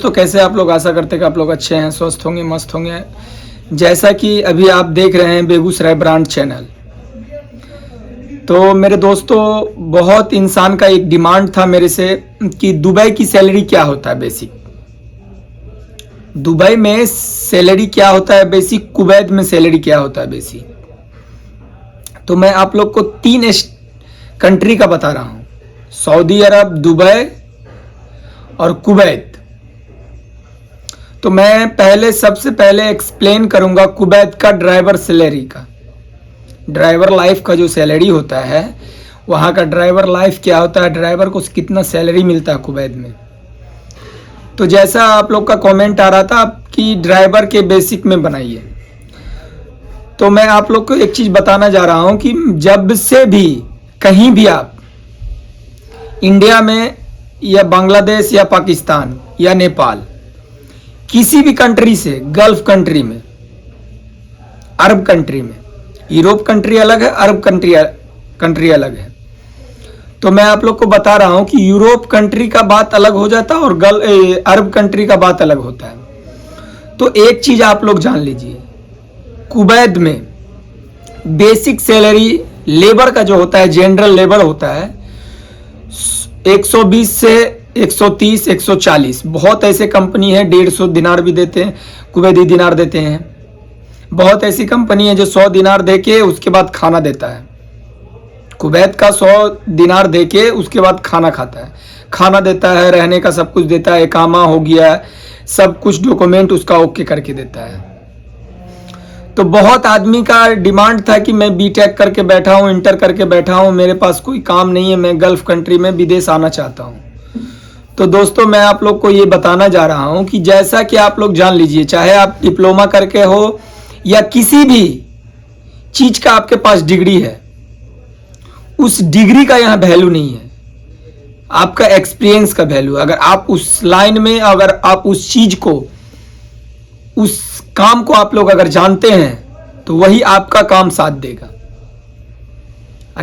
तो कैसे आप लोग, आशा करते हैं कि आप लोग अच्छे हैं, स्वस्थ होंगे, मस्त होंगे। जैसा कि अभी आप देख रहे हैं बेगूसराय ब्रांड चैनल। तो मेरे दोस्तों, बहुत इंसान का एक डिमांड था मेरे से कि दुबई की सैलरी क्या होता है बेसिक, दुबई में सैलरी क्या होता है बेसिक, कुवैत में सैलरी क्या होता है बेसिक। तो मैं आप लोग को 3 कंट्री का बता रहा हूँ, सऊदी अरब, दुबई और कुवैत। तो मैं सबसे पहले एक्सप्लेन करूंगा कुवैत का ड्राइवर सैलरी का, ड्राइवर लाइफ का जो सैलरी होता है, वहाँ का ड्राइवर लाइफ क्या होता है, ड्राइवर को कितना सैलरी मिलता है कुवैत में। तो जैसा आप लोग का कमेंट आ रहा था कि ड्राइवर के बेसिक में बनाइए, तो मैं आप लोग को एक चीज़ बताना जा रहा हूँ कि जब से भी कहीं भी आप इंडिया में या बांग्लादेश या पाकिस्तान या नेपाल, किसी भी कंट्री से, गल्फ कंट्री में, अरब कंट्री में, यूरोप कंट्री अलग है, अरब कंट्री अलग है। तो मैं आप लोग को बता रहा हूं कि यूरोप कंट्री का बात अलग हो जाता है और अरब कंट्री का बात अलग होता है। तो एक चीज आप लोग जान लीजिए, कुवैत में बेसिक सैलरी लेबर का जो होता है, जनरल लेबर होता है, 120 से 130, 140। बहुत ऐसे कंपनी है 150 दिनार भी देते हैं, कुवैती दिनार देते हैं। बहुत ऐसी कंपनी है जो 100 दिनार देके उसके बाद खाना देता है। कुवैत का 100 दिनार देके उसके बाद खाना खाता है, खाना देता है, रहने का सब कुछ देता है, इकामा हो गया, सब कुछ डॉक्यूमेंट उसका ओके करके देता है। तो बहुत आदमी का डिमांड था कि मैं बीटेक करके बैठा हूँ, इंटर करके बैठा हूँ, मेरे पास कोई काम नहीं है, मैं गल्फ कंट्री में विदेश आना चाहता हूँ। तो दोस्तों, मैं आप लोग को ये बताना जा रहा हूँ कि जैसा कि आप लोग जान लीजिए, चाहे आप डिप्लोमा करके हो या किसी भी चीज का आपके पास डिग्री है, उस डिग्री का यहाँ वैल्यू नहीं है, आपका एक्सपीरियंस का वैल्यू। अगर आप उस लाइन में, अगर आप उस चीज को, उस काम को आप लोग अगर जानते हैं तो वही आपका काम साथ देगा।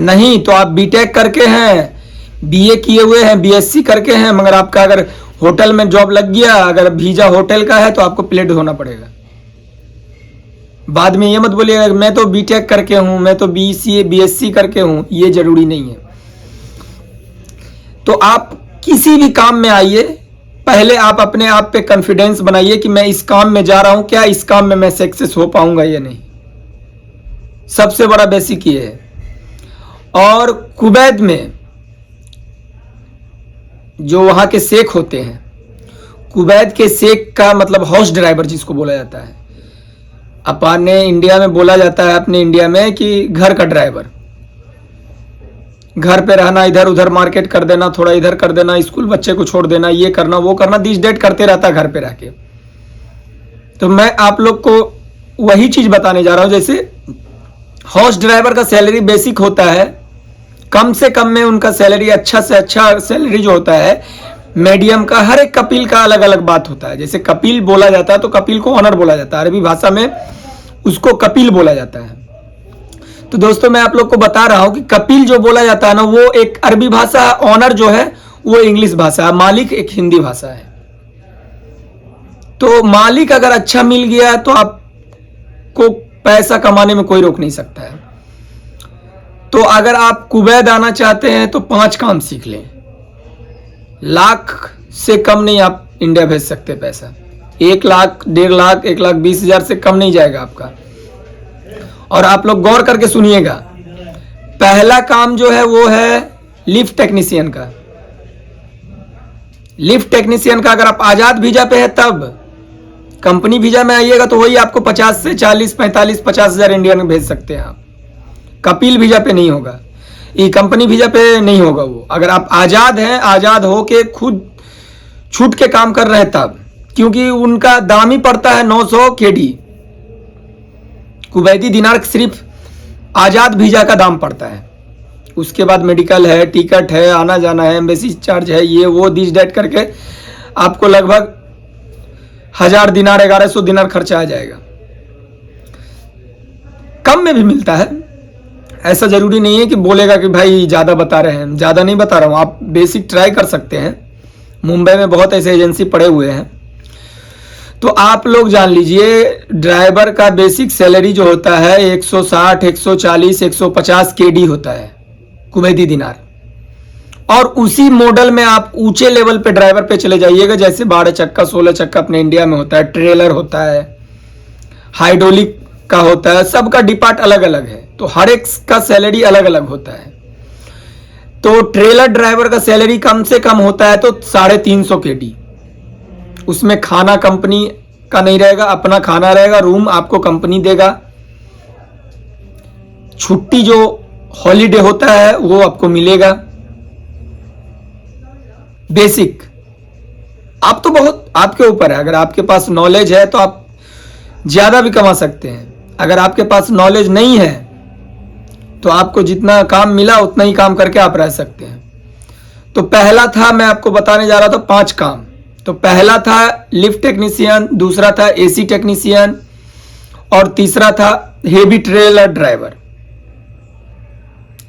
नहीं तो आप बीटेक करके हैं, बीए किए हुए हैं, बीएससी करके हैं, मगर आपका अगर होटल में जॉब लग गया, अगर वीजा होटल का है, तो आपको प्लेट धोना पड़ेगा। बाद में ये मत बोलिएगा मैं तो बीटेक करके हूं, मैं तो बीसीए बीएससी करके हूं, ये जरूरी नहीं है। तो आप किसी भी काम में आइए, पहले आप अपने आप पे कॉन्फिडेंस बनाइए कि मैं इस काम में जा रहा हूं, क्या इस काम में मैं सक्सेस हो पाऊंगा या नहीं। सबसे बड़ा बेसिक ये है। और कुवैत में जो वहां के शेख होते हैं, कुवैत के शेख का मतलब हाउस ड्राइवर जिसको बोला जाता है, अपने इंडिया में बोला जाता है, अपने इंडिया में कि घर का ड्राइवर। घर पे रहना, इधर उधर मार्केट कर देना, थोड़ा इधर कर देना, स्कूल बच्चे को छोड़ देना, ये करना वो करना, दिस डेट करते रहता घर पे रह के। तो मैं आप लोग को वही चीज बताने जा रहा हूं। जैसे हाउस ड्राइवर का सैलरी बेसिक होता है, कम से कम में उनका सैलरी, अच्छा से अच्छा सैलरी जो होता है, मीडियम का, हर एक कपिल का अलग अलग बात होता है। जैसे कपिल बोला जाता है तो कपिल को ऑनर बोला जाता है, अरबी भाषा में उसको कपिल बोला जाता है। तो दोस्तों, मैं आप लोग को बता रहा हूं कि कपिल जो बोला जाता है ना, वो एक अरबी भाषा है, ऑनर जो है वो इंग्लिश भाषा है, मालिक एक हिंदी भाषा है। तो मालिक अगर अच्छा मिल गया तो आपको पैसा कमाने में कोई रोक नहीं सकता है। तो अगर आप कुवैत आना चाहते हैं तो 5 काम सीख लें। लाख से कम नहीं आप इंडिया भेज सकते पैसा, 1 लाख, 1.5 लाख, 1,20,000 से कम नहीं जाएगा आपका। और आप लोग गौर करके सुनिएगा, पहला काम जो है वो है लिफ्ट टेक्नीशियन का। लिफ्ट टेक्नीशियन का अगर आप आजाद वीजा पे है, तब कंपनी वीजा में आइएगा तो वही आपको 50 से 40, 45, 50,000 इंडिया में भेज सकते हैं आप। कपिल वीजा पे नहीं होगा, ये कंपनी वीजा पे नहीं होगा वो। अगर आप आजाद हैं, आजाद हो के खुद छूट के काम कर रहे हैं तब, क्योंकि उनका दाम ही पड़ता है 900 KD। कुवैती दिनार सिर्फ आजाद वीजा का दाम पड़ता है, उसके बाद मेडिकल है, टिकट है, आना जाना है, एम्बेसी चार्ज है, ये वो दिस डेट करके आपको लगभग 1000 दिनार, 1100 दिनार खर्चा आ जाएगा। कम में भी मिलता है, ऐसा जरूरी नहीं है कि बोलेगा कि भाई ज़्यादा बता रहे हैं। ज़्यादा नहीं बता रहा हूँ, आप बेसिक ट्राई कर सकते हैं। मुंबई में बहुत ऐसे एजेंसी पड़े हुए हैं, तो आप लोग जान लीजिए ड्राइवर का बेसिक सैलरी जो होता है 160, 140, 150 केडी होता है कुवैती दिनार। और उसी मॉडल में आप ऊंचे लेवल पे ड्राइवर पे चले जाइएगा, जैसे 12 चक्का 16 चक्का अपने इंडिया में होता है, ट्रेलर होता है, हाइड्रोलिक का होता है, सबका डिपार्ट अलग अलग है, तो हर एक का सैलरी अलग अलग होता है। तो ट्रेलर ड्राइवर का सैलरी कम से कम होता है तो 350 केडी। उसमें खाना कंपनी का नहीं रहेगा, अपना खाना रहेगा, रूम आपको कंपनी देगा, छुट्टी जो हॉलीडे होता है वो आपको मिलेगा। बेसिक आप तो बहुत आपके ऊपर है, अगर आपके पास नॉलेज है तो आप ज्यादा भी कमा सकते हैं, अगर आपके पास नॉलेज नहीं है तो आपको जितना काम मिला उतना ही काम करके आप रह सकते हैं। तो पहला था, मैं आपको बताने जा रहा था 5 काम। तो पहला था लिफ्ट टेक्नीशियन, दूसरा था एसी टेक्नीशियन, और तीसरा था हेवी ट्रेलर ड्राइवर,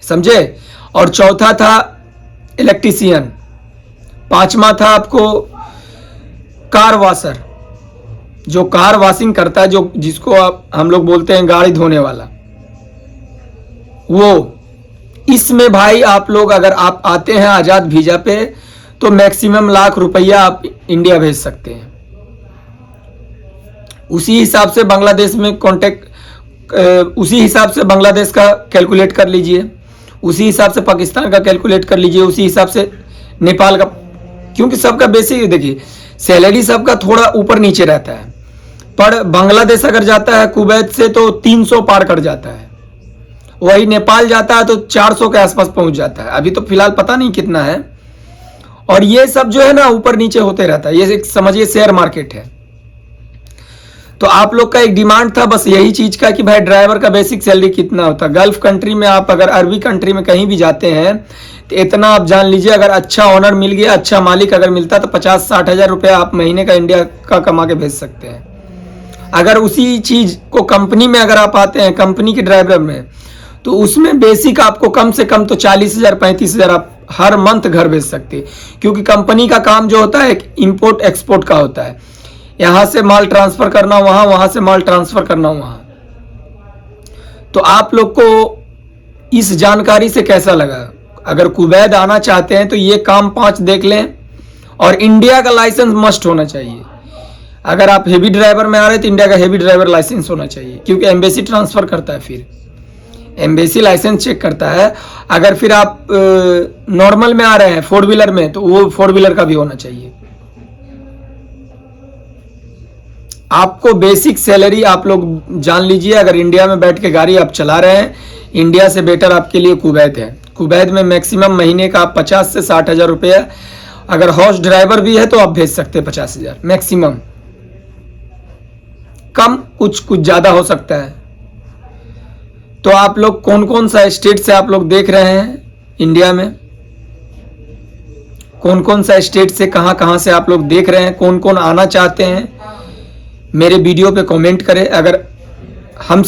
समझे, और चौथा था इलेक्ट्रीशियन, पांचवा था आपको कार वॉशर, जो कार वॉशिंग करता है, जो जिसको हम लोग बोलते हैं गाड़ी धोने वाला, वो। इसमें भाई आप लोग अगर आप आते हैं आजाद वीजा पे तो मैक्सिमम लाख रुपया आप इंडिया भेज सकते हैं। उसी हिसाब से बांग्लादेश में उसी हिसाब से बांग्लादेश का कैलकुलेट कर लीजिए, उसी हिसाब से पाकिस्तान का कैलकुलेट कर लीजिए, उसी हिसाब से नेपाल का, क्योंकि सबका बेसिक देखिए सैलरी सबका थोड़ा ऊपर नीचे रहता है। पर बांग्लादेश अगर जाता है कुवैत से तो 300 पार कर जाता है, वही नेपाल जाता है तो 400 के आसपास पहुंच जाता है। अभी तो फिलहाल पता नहीं कितना है। और ये सब जो है ना ऊपर नीचे होते रहता है, ये समझिए शेयर मार्केट है। तो आप लोग का एक डिमांड था बस यही चीज का कि भाई ड्राइवर का बेसिक सैलरी कितना होता है। गल्फ कंट्री में आप अगर अरबी कंट्री में कहीं भी जाते हैं तो इतना आप जान लीजिए, अगर अच्छा ऑनर मिल गया, अच्छा मालिक अगर मिलता तो 50-60 हजार रुपया आप महीने का इंडिया का कमा के भेज सकते हैं। अगर उसी चीज को कंपनी में अगर आप आते हैं, कंपनी के ड्राइवर में, तो उसमें बेसिक आपको कम से कम तो 40,000 35,000 आप हर मंथ घर भेज सकते हैं। क्योंकि कंपनी का काम जो होता है इंपोर्ट एक्सपोर्ट का होता है, यहां से माल ट्रांसफर करना वहां, वहां से माल ट्रांसफर करना वहां। तो आप लोग को इस जानकारी से कैसा लगा? अगर कुवैत आना चाहते हैं तो ये काम 5 देख लें, और इंडिया का लाइसेंस मस्ट होना चाहिए। अगर आप हेवी ड्राइवर में आ रहे हैं तो इंडिया का हेवी ड्राइवर लाइसेंस होना चाहिए, क्योंकि एम्बेसी ट्रांसफर करता है, फिर एम्बेसी लाइसेंस चेक करता है। अगर फिर आप नॉर्मल में आ रहे हैं 4 व्हीलर में, तो वो 4 व्हीलर का भी होना चाहिए। आपको बेसिक सैलरी आप लोग जान लीजिए, अगर इंडिया में बैठ के गाड़ी आप चला रहे हैं, इंडिया से बेटर आपके लिए कुवैत है। कुवैत में मैक्सिमम महीने का 50 से 60 हजार रुपया, अगर हॉर्स ड्राइवर भी है तो आप भेज सकते हैं 50,000 मैक्सिमम, कम कुछ ज्यादा हो सकता है। तो आप लोग कौन कौन सा स्टेट से आप लोग देख रहे हैं इंडिया में, कौन कौन सा स्टेट से कहां से आप लोग देख रहे हैं, कौन कौन आना चाहते हैं, मेरे वीडियो पे कमेंट करें। अगर हम